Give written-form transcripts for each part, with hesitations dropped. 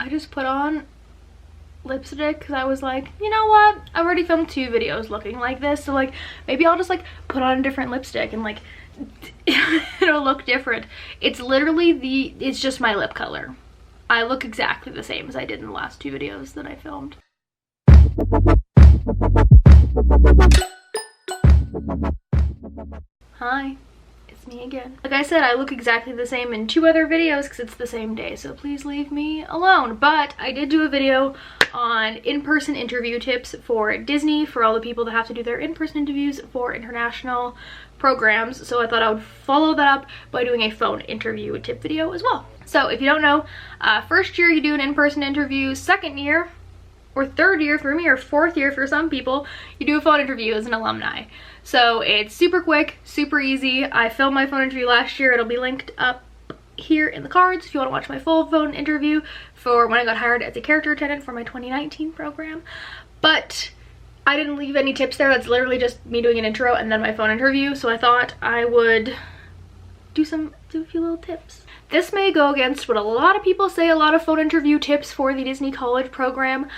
I just put on lipstick because I was like, you know what, I've already filmed 2 videos looking like this, so like maybe I'll just like put on a different lipstick and like it'll look different. It's literally it's just my lip color. I look exactly the same as I did in the last 2 videos that I filmed. Hi, it's me again. Like I said, I look exactly the same in 2 other videos because it's the same day, so please leave me alone. But I did do a video on in-person interview tips for Disney, for all the people that have to do their in-person interviews for international programs, so I thought I would follow that up by doing a phone interview tip video as well. So if you don't know, first year you do an in-person interview, second year or third year for me, or fourth year for some people, you do a phone interview as an alumni. So it's super quick, super easy. I filmed my phone interview last year. It'll be linked up here in the cards if you want to watch my full phone interview for when I got hired as a character attendant for my 2019 program. But I didn't leave any tips there. That's literally just me doing an intro and then my phone interview. So I thought I would do a few little tips. This may go against what a lot of people say. A lot of phone interview tips for the Disney college program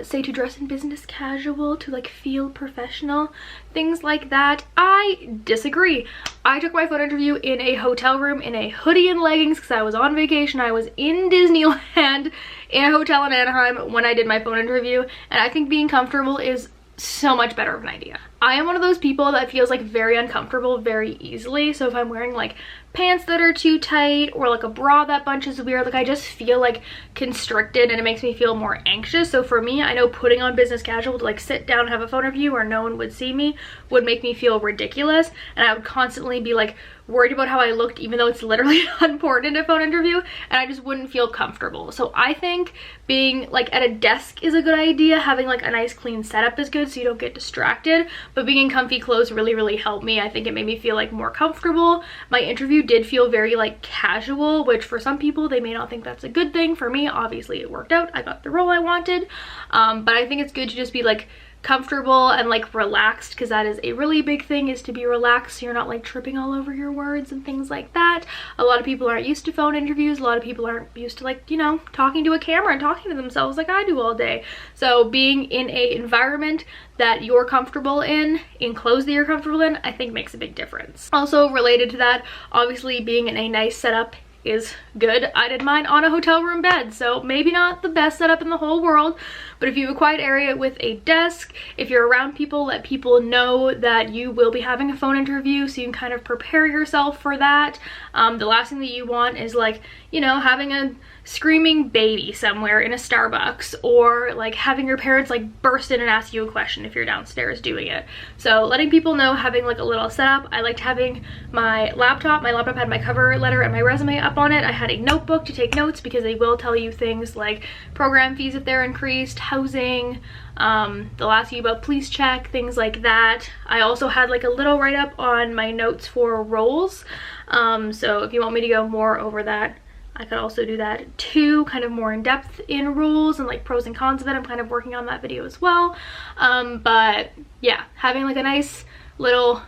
say to dress in business casual, to like feel professional, things like that. I disagree. I took my phone interview in a hotel room in a hoodie and leggings because I was on vacation. I was in Disneyland in a hotel in Anaheim when I did my phone interview, and I think being comfortable is so much better of an idea. I am one of those people that feels like very uncomfortable very easily, so if I'm wearing like pants that are too tight or like a bra that bunches weird, like I just feel like constricted and it makes me feel more anxious. So for me, I know putting on business casual to like sit down and have a phone interview where no one would see me would make me feel ridiculous, and I would constantly be like worried about how I looked, even though it's literally unimportant in a phone interview, and I just wouldn't feel comfortable. So I think being like at a desk is a good idea. Having like a nice clean setup is good so you don't get distracted, but being in comfy clothes really helped me. I think it made me feel like more comfortable. My interview did feel very like casual, which for some people they may not think that's a good thing. For me, obviously it worked out. I got the role I wanted, but I think it's good to just be like comfortable and like relaxed, because that is a really big thing, is to be relaxed so you're not like tripping all over your words and things like that. A lot of people aren't used to phone interviews. A lot of people aren't used to like, you know, talking to a camera and talking to themselves like I do all day. So being in a environment that you're comfortable in clothes that you're comfortable in, I think makes a big difference. Also related to that, obviously being in a nice setup is good. I did mine on a hotel room bed, so maybe not the best setup in the whole world, but if you have a quiet area with a desk, if you're around people, let people know that you will be having a phone interview so you can kind of prepare yourself for that. The last thing that you want is like, you know, having a screaming baby somewhere in a Starbucks, or like having your parents like burst in and ask you a question if you're downstairs doing it. So letting people know, having like a little setup. I liked having my laptop. My laptop had my cover letter and my resume up on it. I had a notebook to take notes because they will tell you things like program fees if they're increased, housing, they'll ask you about police check, things like that. I also had like a little write-up on my notes for roles, so if you want me to go more over that, I could also do that too, kind of more in depth in rules and like pros and cons of it. I'm kind of working on that video as well. But yeah, having like a nice little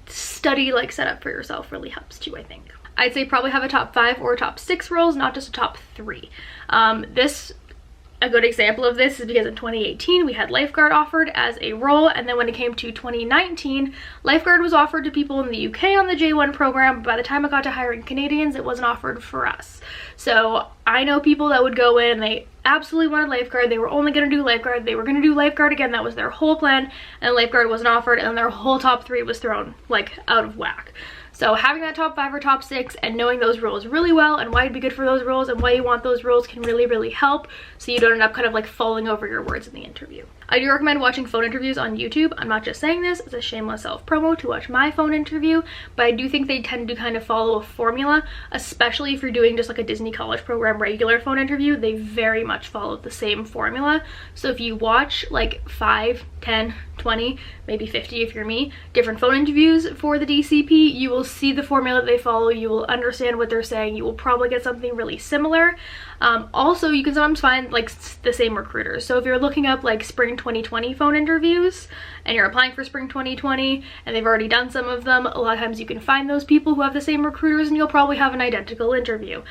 study like setup for yourself really helps too, I think. I'd say probably have a top 5 or a top 6 roles, not just a top 3. A good example of this is because in 2018 we had lifeguard offered as a role, and then when it came to 2019, lifeguard was offered to people in the UK on the J1 program, but by the time it got to hiring Canadians, it wasn't offered for us. So I know people that would go in and they absolutely wanted lifeguard. They were only going to do lifeguard. They were going to do lifeguard again. That was their whole plan, and lifeguard wasn't offered, and their whole top 3 was thrown like out of whack. So having that top 5 or top 6 and knowing those roles really well and why it'd be good for those roles and why you want those roles can really help, so you don't end up kind of like falling over your words in the interview. I do recommend watching phone interviews on YouTube. I'm not just saying this as a shameless self-promo to watch my phone interview, but I do think they tend to kind of follow a formula, especially if you're doing just like a Disney college program regular phone interview. They very much follow the same formula. So if you watch like 5, 10, 20, maybe 50 if you're me, different phone interviews for the DCP, you will see the formula they follow. You will understand what they're saying. You will probably get something really similar. Also, you can sometimes find like the same recruiters. So if you're looking up like spring 2020 phone interviews and you're applying for spring 2020 and they've already done some of them, a lot of times you can find those people who have the same recruiters and you'll probably have an identical interview.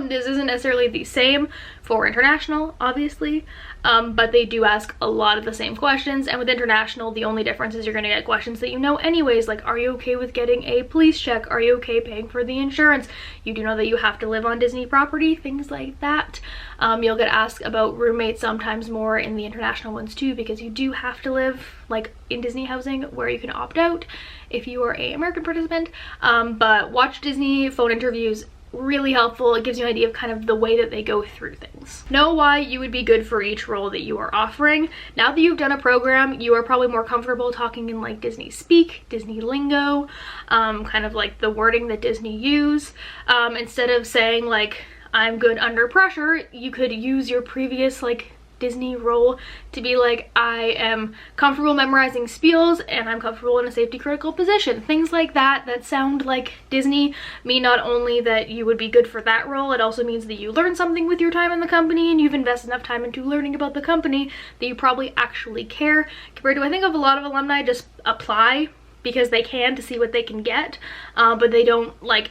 This isn't necessarily the same for international, obviously, but they do ask a lot of the same questions. And with international, the only difference is you're going to get questions that you know anyways, like, are you okay with getting a police check? Are you okay paying for the insurance? You do know that you have to live on Disney property, things like that. You'll get asked about roommates sometimes more in the international ones too, because you do have to live like in Disney housing where you can opt out if you are an American participant. But watch Disney phone interviews, really helpful. It gives you an idea of kind of the way that they go through things. Know why you would be good for each role that you are offering. Now that you've done a program, you are probably more comfortable talking in like Disney speak, Disney lingo, kind of like the wording that Disney use. Instead of saying like, I'm good under pressure, you could use your previous like Disney role to be like, I am comfortable memorizing spiels and I'm comfortable in a safety critical position. Things like that that sound like Disney mean not only that you would be good for that role, it also means that you learn something with your time in the company and you've invested enough time into learning about the company that you probably actually care, compared to I think of a lot of alumni just apply because they can to see what they can get, but they don't like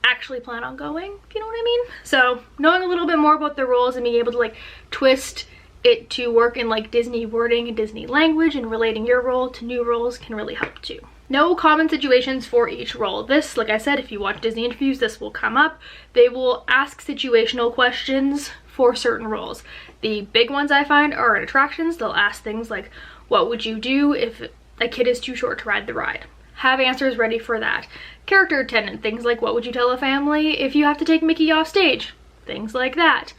actually plan on going, if you know what I mean. So knowing a little bit more about the roles and being able to like twist it to work in like Disney wording and Disney language and relating your role to new roles can really help too. No common situations for each role. This, like I said, if you watch Disney interviews, this will come up. They will ask situational questions for certain roles. The big ones I find are in attractions. They'll ask things like, what would you do if a kid is too short to ride the ride? Have answers ready for that. Character attendant, things like, what would you tell a family if you have to take Mickey off stage? Things like that.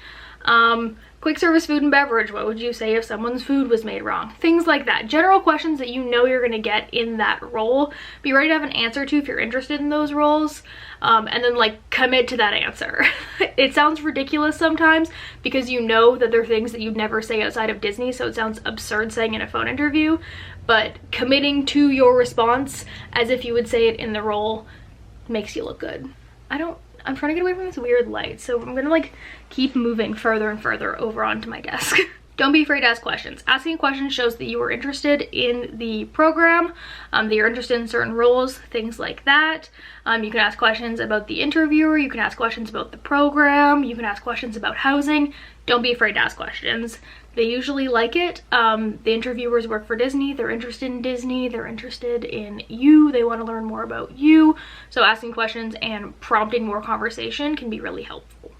Quick service food and beverage, what would you say if someone's food was made wrong? Things like that. General questions that you know you're going to get in that role. Be ready to have an answer to if you're interested in those roles, and then like commit to that answer. It sounds ridiculous sometimes because you know that there are things that you'd never say outside of Disney, so it sounds absurd saying in a phone interview, but committing to your response as if you would say it in the role makes you look good. I'm trying to get away from this weird light, so I'm gonna like keep moving further and further over onto my desk. Don't be afraid to ask questions. Asking questions shows that you are interested in the program, that you're interested in certain roles, things like that. You can ask questions about the interviewer, you can ask questions about the program, you can ask questions about housing. Don't be afraid to ask questions. They usually like it. The interviewers work for Disney, they're interested in Disney, they're interested in you, they want to learn more about you. So asking questions and prompting more conversation can be really helpful.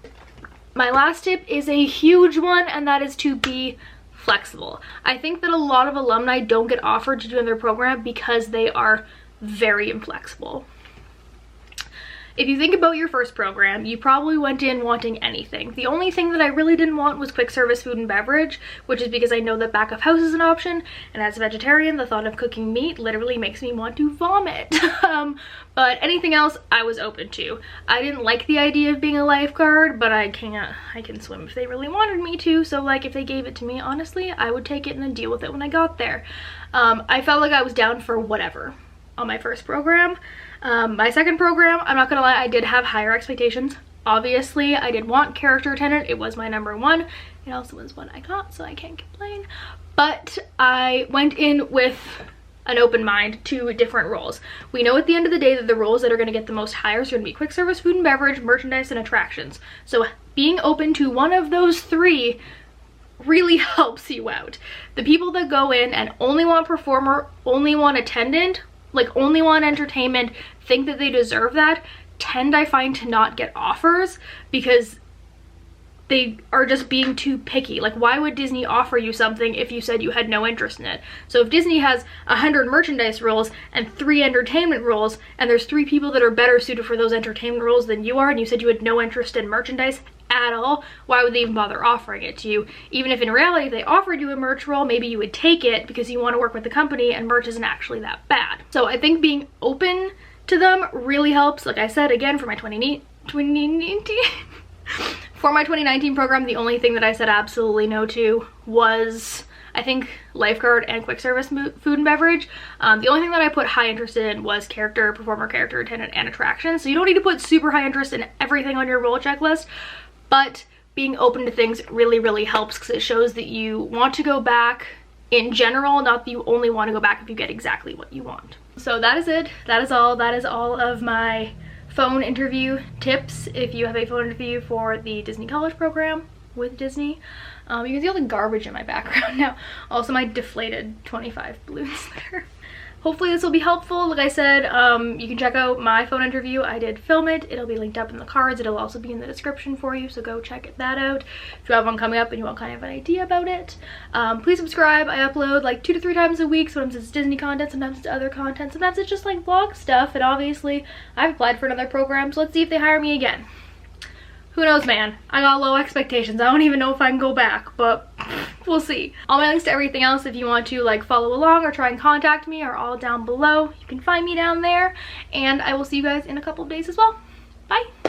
My last tip is a huge one, and that is to be flexible. I think that a lot of alumni don't get offered to do their program because they are very inflexible. If you think about your first program, you probably went in wanting anything. The only thing that I really didn't want was quick service food and beverage, which is because I know that back of house is an option, and as a vegetarian, the thought of cooking meat literally makes me want to vomit. But anything else I was open to. I didn't like the idea of being a lifeguard, but I can swim if they really wanted me to, so like if they gave it to me, honestly, I would take it and then deal with it when I got there. I felt like I was down for whatever on my first program. My second program, I'm not gonna lie, I did have higher expectations. Obviously, I did want character attendant. It was my number one. It also was what I got, so I can't complain. But I went in with an open mind to different roles. We know at the end of the day that the roles that are gonna get the most hires are gonna be quick service, food and beverage, merchandise, and attractions. So being open to one of those three really helps you out. The people that go in and only want performer, only want attendant, like only want entertainment, think that they deserve that, tend, I find, to not get offers because they are just being too picky. Like, why would Disney offer you something if you said you had no interest in it? So if Disney has 100 merchandise roles and 3 entertainment roles, and there's 3 people that are better suited for those entertainment roles than you are, and you said you had no interest in merchandise at all, why would they even bother offering it to you? Even if in reality they offered you a merch role, maybe you would take it because you want to work with the company and merch isn't actually that bad. So I think being open to them really helps. Like I said, again, for my 2019 for my 2019 program, the only thing that I said absolutely no to was, I think, lifeguard and quick service food and beverage. The only thing that I put high interest in was character, performer, character attendant, and attraction. So you don't need to put super high interest in everything on your role checklist, but being open to things really, really helps because it shows that you want to go back in general, not that you only want to go back if you get exactly what you want. So that is it. That is all of my phone interview tips if you have a phone interview for the Disney college program with Disney. You can see all the garbage in my background now. Also my deflated 25 balloons there. Hopefully this will be helpful. Like I said, you can check out my phone interview. I did film it. It'll be linked up in the cards. It'll also be in the description for you, so go check that out if you have one coming up and you want kind of an idea about it. Please subscribe. I upload like 2 to 3 times a week. Sometimes it's Disney content, sometimes it's other content, sometimes it's just like vlog stuff. And obviously I've applied for another program, so let's see if they hire me again. Who knows, man? I got low expectations. I don't even know if I can go back, but we'll see. All my links to everything else, if you want to like follow along or try and contact me, are all down below. You can find me down there, and I will see you guys in a couple of days as well. Bye.